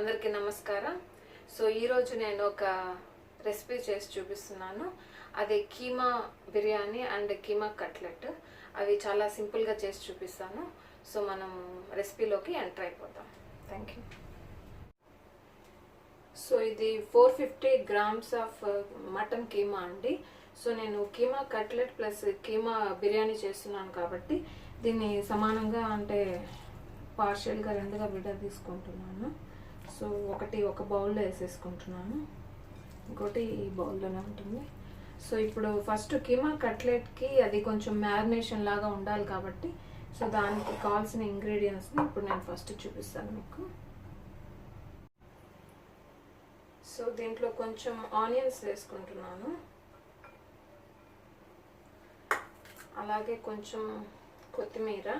అందరికీ నమస్కారం. సో ఈరోజు నేను ఒక రెసిపీ చేసి చూపిస్తున్నాను. అది కీమా బిర్యానీ అండ్ కీమా కట్లెట్. అవి చాలా సింపుల్గా చేసి చూపిస్తాను. సో మనం రెసిపీలోకి ఎంటర్ అయిపోతాం. Thank you. సో ఇది 450 గ్రామ్స్ ఆఫ్ మటన్ కీమా అండి. సో నేను కీమా కట్లెట్ ప్లస్ కీమా బిర్యానీ చేస్తున్నాను కాబట్టి దీన్ని సమానంగా అంటే పార్షియల్గా రెండుగా విడ తీసుకుంటున్నాను. సో ఒక బౌల్లో వేసేసుకుంటున్నాను, ఇంకోటి ఈ బౌల్లోనే ఉంటుంది. సో ఇప్పుడు ఫస్ట్ కీమా కట్లెట్కి అది కొంచెం మ్యారినేషన్ లాగా ఉండాలి కాబట్టి సో దానికి కావాల్సిన ఇంగ్రీడియంట్స్ని ఇప్పుడు నేను ఫస్ట్ చూపిస్తాను మీకు. సో దీంట్లో కొంచెం ఆనియన్స్ వేసుకుంటున్నాను, అలాగే కొంచెం కొత్తిమీర,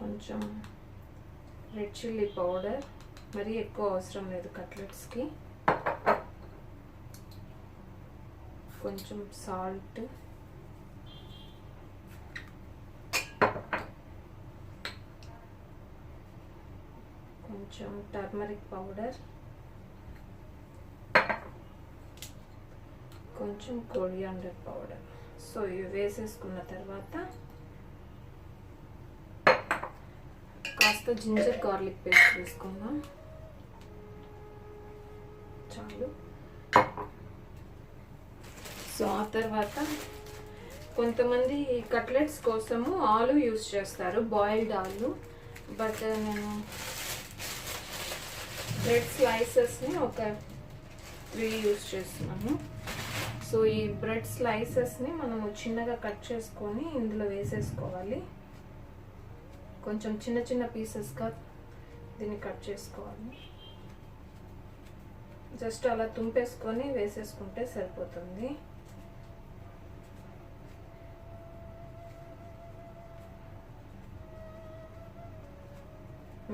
కొంచెం రెడ్ చిల్లీ పౌడర్, మరీ ఎక్కువ అవసరం లేదు కట్లెట్స్కి, కొంచెం సాల్ట్, కొంచెం టర్మరిక్ పౌడర్, కొంచెం కొరియాండర్ పౌడర్. సో ఇవి వేసేసుకున్న తర్వాత కాస్త జింజర్ గార్లిక్ పేస్ట్ వేసుకుందాం, చాలు. సో ఆ తర్వాత కొంతమంది కట్లెట్స్ కోసము ఆలు యూస్ చేస్తారు, బాయిల్డ్ ఆలు. బట్ నేను బ్రెడ్ స్లైసెస్ని ఒక 3 యూస్ చేస్తున్నాను. సో ఈ బ్రెడ్ స్లైసెస్ని మనము చిన్నగా కట్ చేసుకొని ఇందులో వేసేసుకోవాలి. కొంచెం చిన్న చిన్న పీసెస్గా దీన్ని కట్ చేసుకోవాలి. జస్ట్ అలా తుంపేసుకొని వేసేసుకుంటే సరిపోతుంది.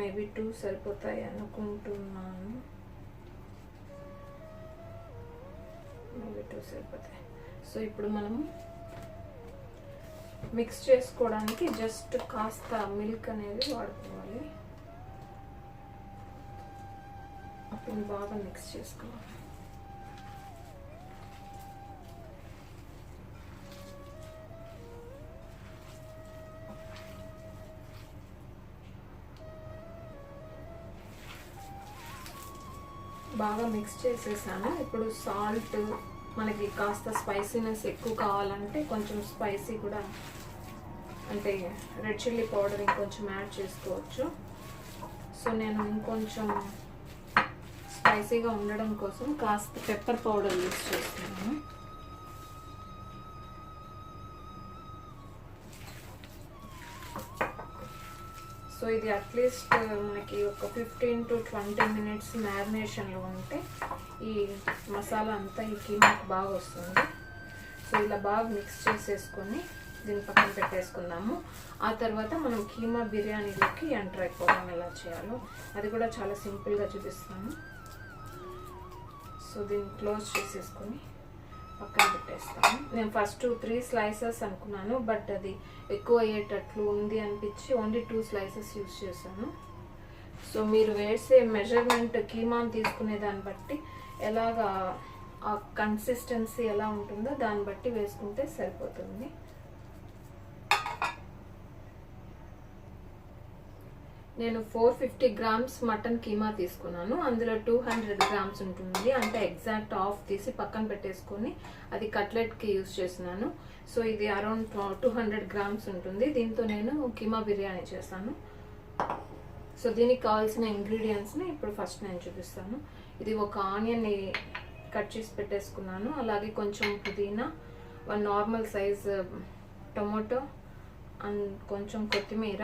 మేబీ 2 సరిపోతాయి అనుకుంటున్నాను. మేబీ 2 సరిపోతాయి. సో ఇప్పుడు మనము మిక్స్ చేసుకోవడానికి జస్ట్ కాస్త మిల్క్ అనేది వాడుకోవాలి. అప్పుడు బాగా మిక్స్ చేసుకోవాలి. బాగా మిక్స్ చేసేసాను. ఇప్పుడు సాల్ట్, మనకి కాస్త స్పైసీనెస్ ఎక్కువ కావాలంటే కొంచెం స్పైసీ కూడా అంటే రెడ్ చిల్లీ పౌడర్ ఇంకొంచెం యాడ్ చేసుకోవచ్చు. సో నేను ఇంకొంచెం స్పైసీగా ఉండడం కోసం కాస్త పెప్పర్ పౌడర్ యూస్ చేస్తున్నాను. సో ఇది అట్లీస్ట్ మనకి ఒక 15 to 20 మినిట్స్ మ్యారినేషన్లో ఉంటే ఈ మసాలా అంతా ఈ కీమాకి బాగా వస్తుంది. సో ఇలా బాగా మిక్స్ చేసేసుకొని దీన్ని పక్కన పెట్టేసుకుందాము. ఆ తర్వాత మనం కీమా బిర్యానీలోకి ఎంటర్ అయిపోవడం ఎలా చేయాలో అది కూడా చాలా సింపుల్గా చూపిస్తాను. సో దీన్ని క్లోజ్ చేసేసుకొని పక్కన పెట్టేస్తాను. నేను ఫస్ట్ 3 స్లైసెస్ అనుకున్నాను, బట్ అది ఎక్కువ అయ్యేటట్లు ఉంది అనిపించి ఓన్లీ 2 స్లైసెస్ యూస్ చేశాను. సో మీరు వేసే మెజర్మెంట్ కీమాని తీసుకునే దాన్ని బట్టి ఎలాగా ఆ కన్సిస్టెన్సీ ఎలా ఉంటుందో దాన్ని బట్టి వేసుకుంటే సరిపోతుంది. నేను 450 గ్రామ్స్ మటన్ కీమా తీసుకున్నాను. అందులో 200 గ్రామ్స్ ఉంటుంది, అంటే ఎగ్జాక్ట్ హాఫ్ తీసి పక్కన పెట్టేసుకొని అది కట్లెట్కి యూస్ చేస్తున్నాను. సో ఇది అరౌండ్ 200 గ్రామ్స్ ఉంటుంది. దీంతో నేను కీమా బిర్యానీ చేస్తాను. సో దీనికి కావాల్సిన ఇంగ్రీడియంట్స్ని ఇప్పుడు ఫస్ట్ నేను చూపిస్తాను. ఇది ఒక ఆనియన్ని కట్ చేసి పెట్టేసుకున్నాను, అలాగే కొంచెం పుదీనా, 1 నార్మల్ సైజ్ టొమాటో అండ్ కొంచెం కొత్తిమీర.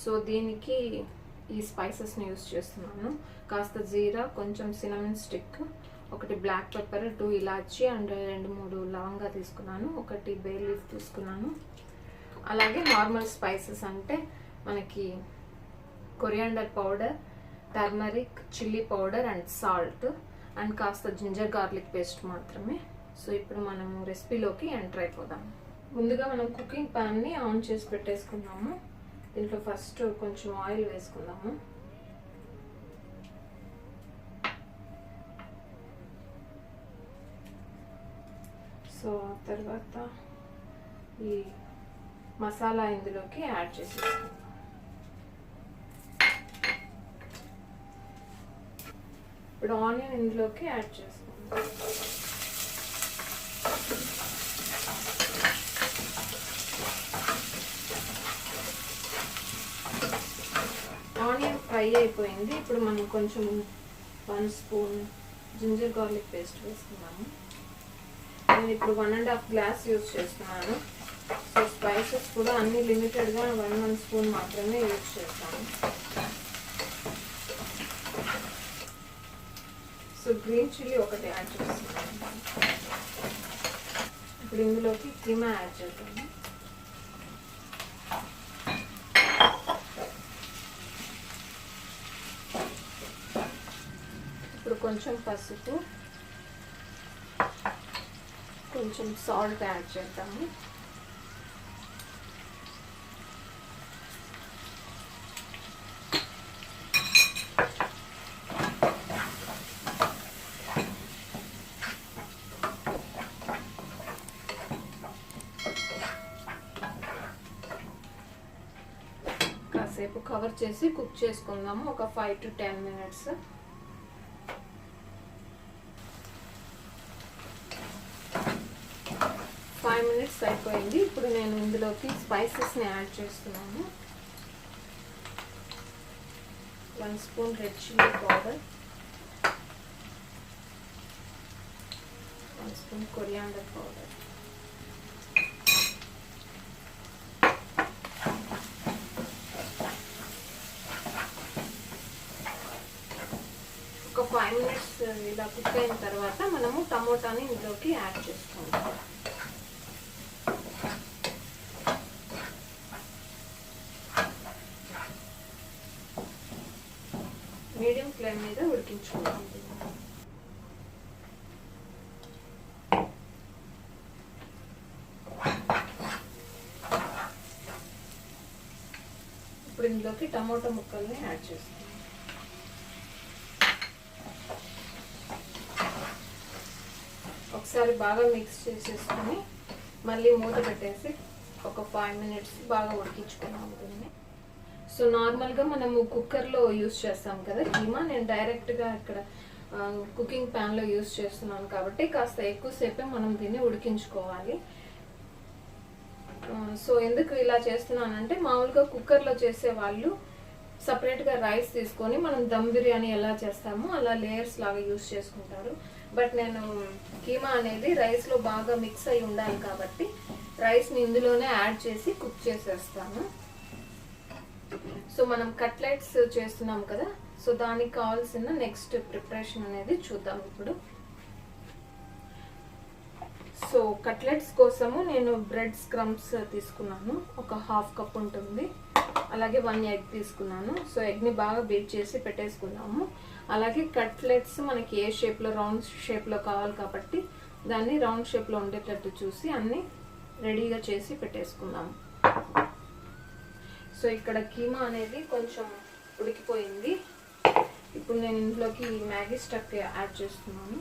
సో దీనికి ఈ స్పైసెస్ని యూస్ చేస్తున్నాను. కాస్త జీరా, కొంచెం సినమన్ స్టిక్, 1 బ్లాక్ పెప్పర్, 2 ఇలాచి అండ్ 2-3 లవంగా తీసుకున్నాను, 1 బే లీఫ్ తీసుకున్నాను. అలాగే నార్మల్ స్పైసెస్ అంటే మనకి coriander powder, turmeric, chilli powder and salt and కాస్త జింజర్ గార్లిక్ పేస్ట్ మాత్రమే. సో ఇప్పుడు మనము రెసిపీలోకి ఎంటర్ అయిపోదాం. ముందుగా మనం కుకింగ్ ప్యాన్ని ఆన్ చేసి పెట్టేసుకున్నాము. దీంట్లో ఫస్ట్ కొంచెం ఆయిల్ వేసుకుందాము. సో తర్వాత ఈ మసాలా ఇందులోకి యాడ్ చేసేసుకుందాం. ఇప్పుడు ఆనియన్ ఇందులోకి యాడ్ చేసుకుందాం. ఆనియన్ ఫ్రై అయిపోయింది. ఇప్పుడు మనం కొంచెం 1 స్పూన్ జింజర్ గార్లిక్ పేస్ట్ వేసుకున్నాము. నేను ఇప్పుడు 1.5 గ్లాస్ యూజ్ చేస్తున్నాను. సో స్పైసెస్ కూడా అన్ని లిమిటెడ్గా 1 స్పూన్ మాత్రమే యూజ్ చేస్తాను. సో గ్రీన్ చిల్లీ ఒకటి యాడ్ చేస్తున్నాను. ఇప్పుడు ఇందులోకి కీమా యాడ్ చేద్దాము. ఇప్పుడు కొంచెం పసుపు, కొంచెం సాల్ట్ యాడ్ చేద్దాము. కాసేపు కవర్ చేసి కుక్ చేసుకుందాము, ఒక 5 to 10 minutes. అయిపోయింది. ఇప్పుడు నేను ఇందులోకి స్పైసెస్ని యాడ్ చేస్తున్నాను. 1 spoon red chilli powder, 1 spoon coriander powder, ఒక 5 minutes ఇలా కుక్ అయిన తర్వాత మనము టమోటాని ఇందులోకి యాడ్ చేసుకుంటాం. మీడియం ఫ్లేమ్ మీద ఉడికించుకుంటాం. ఇప్పుడు ఇందులోకి టమోటా ముక్కల్ని యాడ్ చేస్తాం. ఒకసారి బాగా మిక్స్ చేసేసుకొని మళ్ళీ మూత పెట్టేసి ఒక 5 minutes బాగా ఉడికించుకున్నాం దీన్ని. సో నార్మల్గా మనము కుక్కర్లో యూస్ చేస్తాం కదా కీమా, నేను డైరెక్ట్గా ఇక్కడ కుకింగ్ ప్యాన్లో యూస్ చేస్తున్నాను కాబట్టి కాస్త ఎక్కువసేపే మనం దీన్ని ఉడికించుకోవాలి. సో ఎందుకు ఇలా చేస్తున్నానంటే మామూలుగా కుక్కర్లో చేసే వాళ్ళు సపరేట్గా రైస్ తీసుకొని మనం దమ్ బిర్యానీ ఎలా చేస్తామో అలా లేయర్స్ లాగా యూస్ చేసుకుంటారు. బట్ నేను కీమా అనేది రైస్లో బాగా మిక్స్ అయి ఉండాలి కాబట్టి రైస్ని ఇందులోనే యాడ్ చేసి కుక్ చేసేస్తాను. సో మనం కట్లెట్స్ చేస్తున్నాం కదా, సో దానికి కావాల్సిన నెక్స్ట్ ప్రిపరేషన్ అనేది చూద్దాం ఇప్పుడు. సో కట్లెట్స్ కోసము నేను బ్రెడ్ స్క్రమ్స్ తీసుకున్నాను, ఒక 1/2 కప్ ఉంటుంది. అలాగే 1 ఎగ్ తీసుకున్నాను. సో ఎగ్ని బాగా బీట్ చేసి పెట్టేసుకున్నాము. అలాగే కట్లెట్స్ మనకి ఏ షేప్లో, రౌండ్ షేప్లో కావాలి కాబట్టి దాన్ని రౌండ్ షేప్లో ఉండేటట్టు చూసి అన్నీ రెడీగా చేసి పెట్టేసుకున్నాము. సో ఇక్కడ కీమా అనేది కొంచెం ఉడికిపోయింది. ఇప్పుడు నేను ఇంట్లోకి మ్యాగీ స్టక్ యాడ్ చేస్తున్నాను.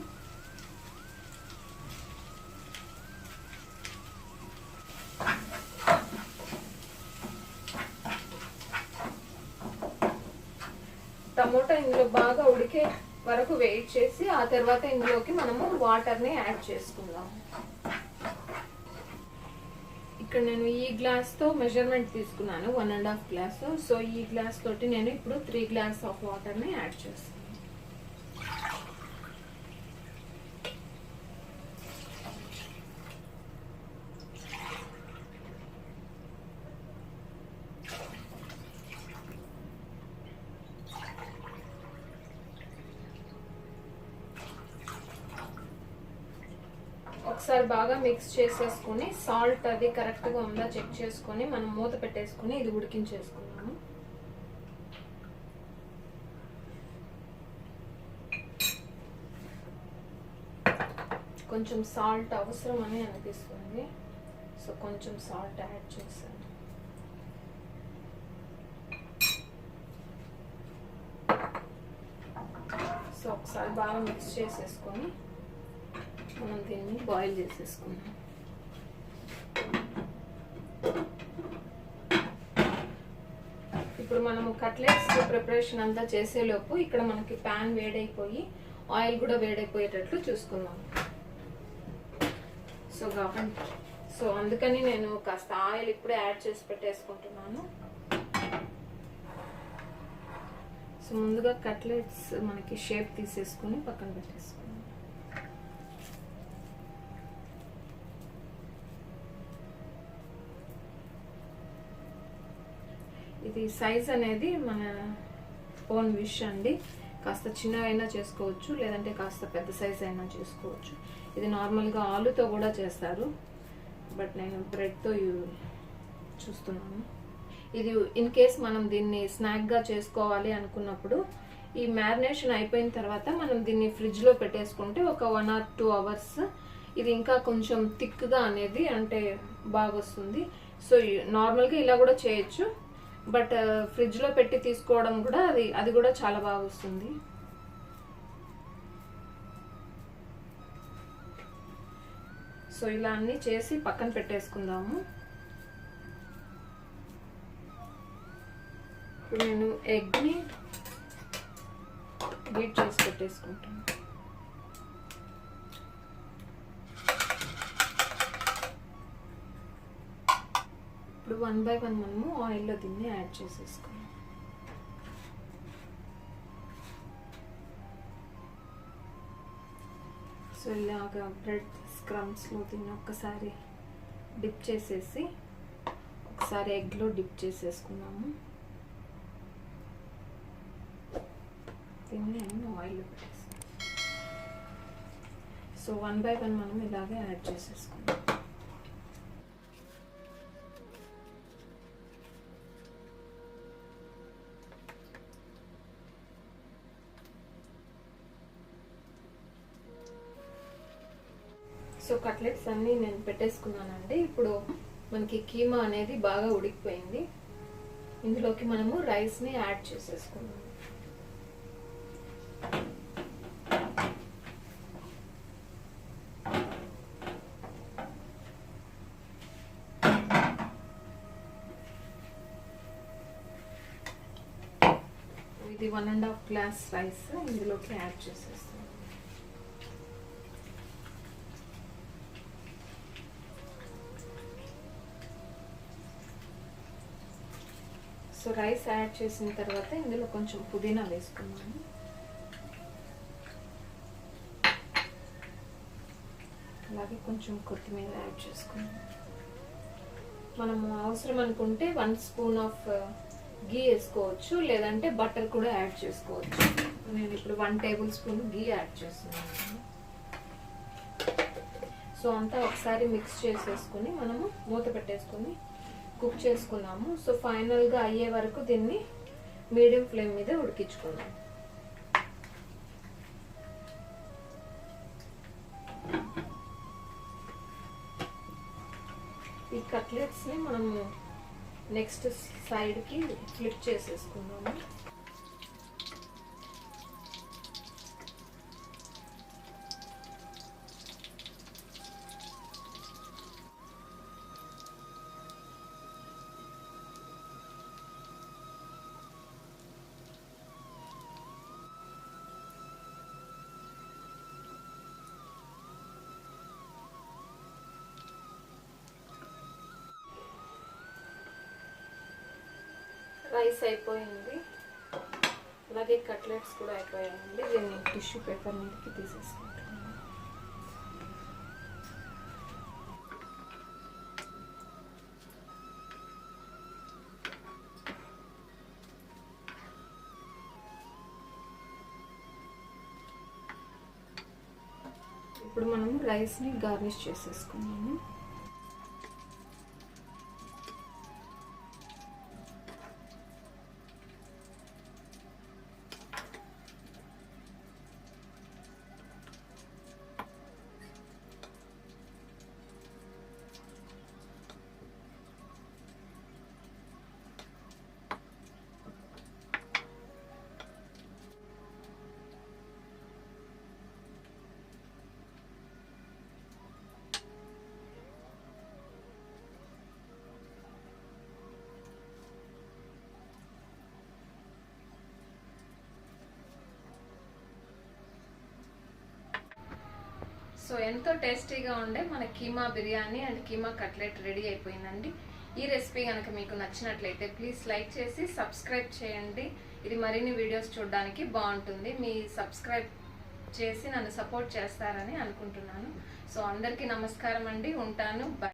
టమోటా ఇందులో బాగా ఉడికే వరకు వెయిట్ చేసి ఆ తర్వాత ఇందులోకి మనము వాటర్ని యాడ్ చేసుకుందాం. ఇక్కడ నేను ఈ గ్లాస్తో మెజర్మెంట్ తీసుకున్నాను, 1.5 గ్లాస్. సో ఈ గ్లాస్ తోటి నేను ఇప్పుడు 3 గ్లాస్ ఆఫ్ వాటర్ని యాడ్ చేస్తాను. ఒకసారి బాగా మిక్స్ చేసేసుకుని సాల్ట్ అది కరెక్ట్గా ఉందా చెక్ చేసుకొని మనం మూత పెట్టేసుకుని ఇది ఉడికించేసుకున్నాము. కొంచెం సాల్ట్ అవసరం అని అనిపిస్తుంది. సో కొంచెం సాల్ట్ యాడ్ చేశాను. సో ఒకసారి బాగా మిక్స్ చేసేసుకొని మనం దీన్ని బాయిల్ చేసేసుకుందాం. ఇప్పుడు మనము కట్లెట్స్ ప్రిపరేషన్ అంతా చేసేలోపు ఇక్కడ మనకి ప్యాన్ వేడైపోయి ఆయిల్ కూడా వేడైపోయేటట్లు చూసుకుందాం. సో అందుకని నేను కాస్త ఆయిల్ ఇప్పుడే యాడ్ చేసి పెట్టేసుకుంటున్నాను. సో ముందుగా కట్లెట్స్ మనకి షేప్ తీసేసుకొని పక్కన పెట్టేసుకున్నాం. ఇది సైజ్ అనేది మన ఓన్ విష్ అండి. కాస్త చిన్నగైనా చేసుకోవచ్చు, లేదంటే కాస్త పెద్ద సైజ్ అయినా చేసుకోవచ్చు. ఇది నార్మల్గా ఆలుతో కూడా చేస్తారు, బట్ నేను బ్రెడ్తో చూస్తున్నాను. ఇది ఇన్ కేస్ మనం దీన్ని స్నాక్గా చేసుకోవాలి అనుకున్నప్పుడు ఈ మ్యారినేషన్ అయిపోయిన తర్వాత మనం దీన్ని ఫ్రిడ్జ్లో పెట్టేసుకుంటే ఒక 1 or 2 hours ఇది ఇంకా కొంచెం థిక్గా అనేది అంటే బాగా వస్తుంది. సో నార్మల్గా ఇలా కూడా చేయొచ్చు, బట్ ఫ్రిడ్జ్లో పెట్టి తీసుకోవడం కూడా అది కూడా చాలా బాగా వస్తుంది. సో ఇలా అన్నీ చేసి పక్కన పెట్టేసుకుందాము. ఇప్పుడు నేను ఎగ్ని బీట్ చేసి పెట్టేసుకుంటాను. ఇప్పుడు 1 by 1 మనము ఆయిల్లో దీన్ని యాడ్ చేసేసుకున్నాం. సో ఇలాగా బ్రెడ్ స్క్రమ్స్లో దీన్ని ఒక్కసారి డిప్ చేసేసి ఒకసారి ఎగ్లో డిప్ చేసేసుకున్నాము. దీన్ని నేను ఆయిల్లో పెట్టేసాను. సో 1 by 1 మనం ఇలాగే యాడ్ చేసేసుకున్నాం. సో కట్లెట్స్ అన్నీ నేను పెట్టేసుకున్నానండి. ఇప్పుడు మనకి కీమా అనేది బాగా ఉడికిపోయింది. ఇందులోకి మనము రైస్ని యాడ్ చేసేసుకున్నాము. ఇది 1.5 glass రైస్ ఇందులోకి యాడ్ చేసేస్తాను. సో రైస్ యాడ్ చేసిన తర్వాత ఇందులో కొంచెం పుదీనా వేసుకున్నాను. అలాగే కొంచెం కొత్తిమీర యాడ్ చేసుకున్నాను. మనము అవసరం అనుకుంటే 1 spoon ఆఫ్ గీ వేసుకోవచ్చు, లేదంటే బటర్ కూడా యాడ్ చేసుకోవచ్చు. నేను ఇప్పుడు 1 tablespoon గీ యాడ్ చేస్తున్నాను. సో అంతా ఒకసారి మిక్స్ చేసేసుకుని మనము మూత పెట్టేసుకొని కుక్ చేసుకున్నాము. సో ఫైనల్గా అయ్యే వరకు దీన్ని మీడియం ఫ్లేమ్ మీద ఉడికించుకున్నాం. ఈ కట్లెట్స్ని మనము నెక్స్ట్ సైడ్కి ఫ్లిప్ చేసేసుకున్నాము. రైస్ అయిపోయింది, అలాగే కట్లెట్స్ కూడా అయిపోయాయండి. దీన్ని టిష్యూ పేపర్ మీదకి తీసేసుకుంటున్నాను. ఇప్పుడు మనము రైస్ని గార్నిష్ చేసేసుకున్నాము. సో ఎంతో టేస్టీగా ఉండే మన keema biryani and keema cutlet ready అయిపోయిందండి. ఈ రెసిపీ కనుక మీకు నచ్చినట్లయితే ప్లీజ్ లైక్ చేసి సబ్స్క్రైబ్ చేయండి. ఇది మరిన్ని వీడియోస్ చూడడానికి బాగుంటుంది. మీ సబ్స్క్రైబ్ చేసి నన్ను సపోర్ట్ చేస్తారని అనుకుంటున్నాను. సో అందరికీ నమస్కారం అండి. ఉంటాను. బై.